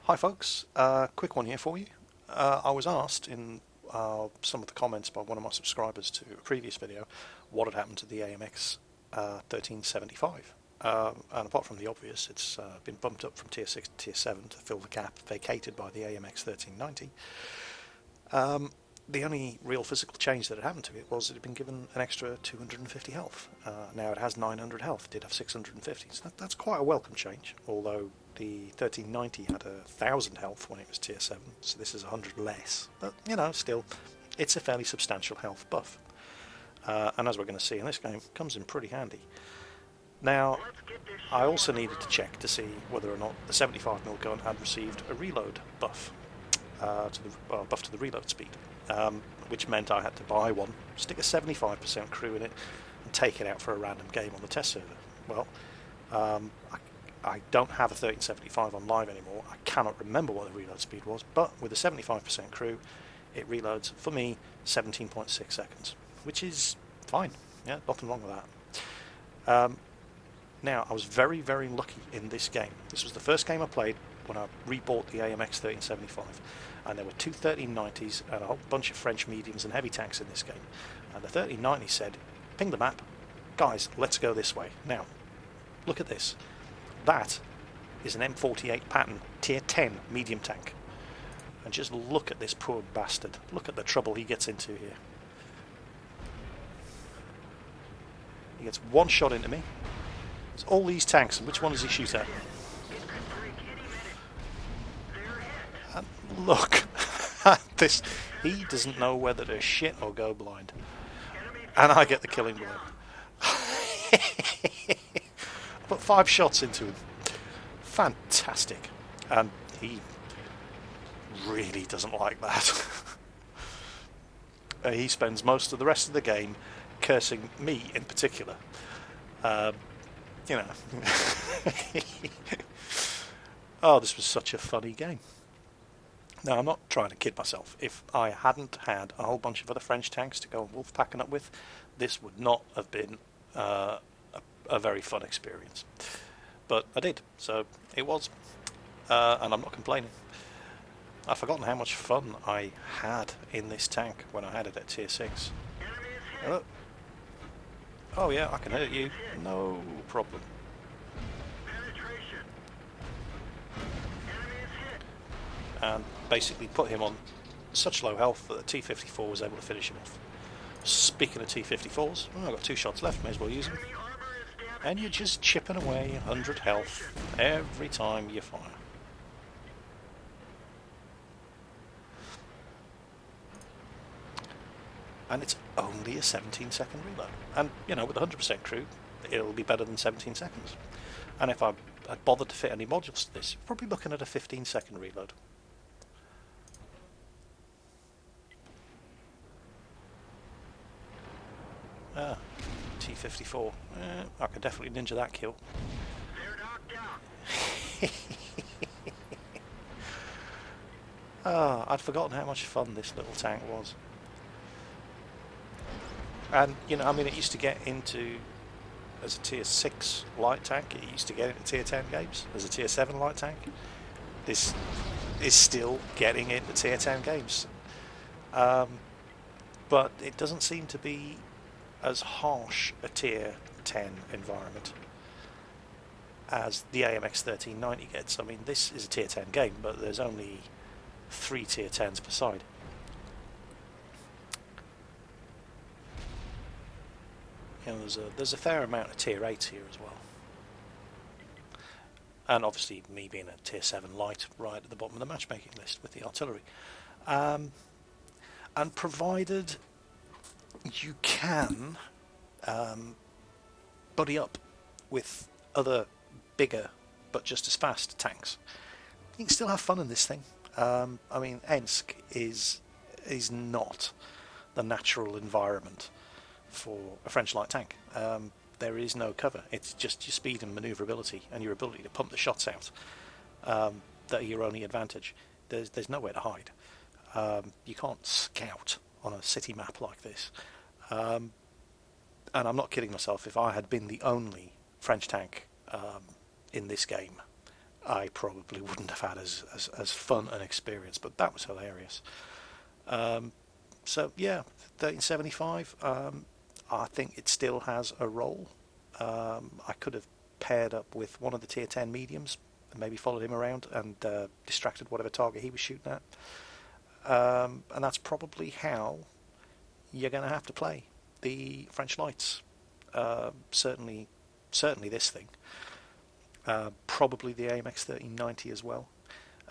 Hi folks, quick one here for you. I was asked in some of the comments by one of my subscribers to a previous video what had happened to the AMX 1375. And apart from the obvious, it's been bumped up from Tier 6 to Tier 7 to fill the gap vacated by the AMX 1390. The only real physical change that had happened to it was it had been given an extra 250 health. Now it has 900 health, it did have 650, so that's quite a welcome change, although the 1390 had 1,000 health when it was Tier 7, so this is 100 less. But, you know, still, it's a fairly substantial health buff. And as we're going to see in this game, it comes in pretty handy. Now, I also needed to check to see whether or not the 75mm gun had received a reload buff, buff to the reload speed, which meant I had to buy one, stick a 75% crew in it, and take it out for a random game on the test server. Well, I don't have a 1375 on live anymore. I cannot remember what the reload speed was, but with a 75% crew, it reloads, for me, 17.6 seconds, which is fine. Yeah, nothing wrong with that. Now, I was very, very lucky in this game. This was the first game I played when I rebought the AMX 1375, and there were two 1390s and a whole bunch of French mediums and heavy tanks in this game. And the 1390 said, ping the map, guys, let's go this way. Now, look at this. That is an M48 pattern Tier 10 medium tank. And just look at this poor bastard. Look at the trouble he gets into here. He gets one shot into me. There's all these tanks, and which one does he shoot at? And look at this. He doesn't know whether to shit or go blind. And I get the killing blow. Put 5 shots into him. Fantastic. And he really doesn't like that. He spends most of the rest of the game cursing me in particular. You know. Oh, this was such a funny game. Now, I'm not trying to kid myself. If I hadn't had a whole bunch of other French tanks to go wolf packing up with, this would not have been a very fun experience. But I did, so it was. And I'm not complaining. I've forgotten how much fun I had in this tank when I had it at Tier 6. Hello? Oh yeah, I can hurt you. No problem. And basically put him on such low health that the T-54 was able to finish him off. Speaking of T-54s, I've got 2 shots left, may as well use them. And you're just chipping away 100 health every time you fire. And it's only a 17-second reload. And, you know, with 100% crew, it'll be better than 17 seconds. And if I had bothered to fit any modules to this, you're probably looking at a 15-second reload. Ah, T-54. I could definitely ninja that kill. Ah, I'd forgotten how much fun this little tank was. And, you know, I mean, it used to get into, as a Tier 6 light tank, it used to get into Tier 10 games. As a Tier 7 light tank, this is still getting into Tier 10 games. But it doesn't seem to be as harsh a Tier 10 environment as the AMX 1390 gets. I mean, this is a Tier 10 game, but there's only 3 Tier 10s per side. You know, there's a fair amount of Tier 8s here as well. And obviously me being a Tier 7 light right at the bottom of the matchmaking list with the artillery. And provided you can buddy up with other bigger but just as fast tanks, you can still have fun in this thing. I mean, Ensk is not the natural environment for a French light tank. There is no cover. It's just your speed and manoeuvrability and your ability to pump the shots out that are your only advantage. There's nowhere to hide. You can't scout on a city map like this. And I'm not kidding myself. If I had been the only French tank in this game, I probably wouldn't have had as fun an experience, but that was hilarious. So yeah, 1375. I think it still has a role. I could have paired up with one of the tier 10 mediums and maybe followed him around and distracted whatever target he was shooting at. And that's probably how you're going to have to play the French lights. Certainly this thing. Probably the AMX 1390 as well.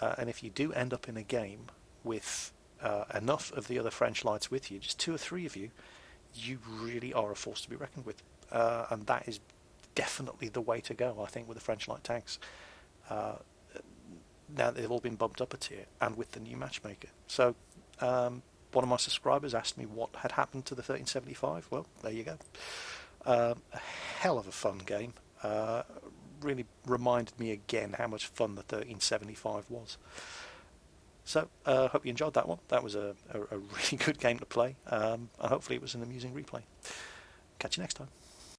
And if you do end up in a game with enough of the other French lights with you, just 2 or 3 of you, you really are a force to be reckoned with. And that is definitely the way to go, I think, with the French light tanks. Now they've all been bumped up a tier, and with the new matchmaker. So one of my subscribers asked me what had happened to the 1375. Well, there you go. A hell of a fun game. Really reminded me again how much fun the 1375 was. So I hope you enjoyed that one. That was a really good game to play, and hopefully it was an amusing replay. Catch you next time.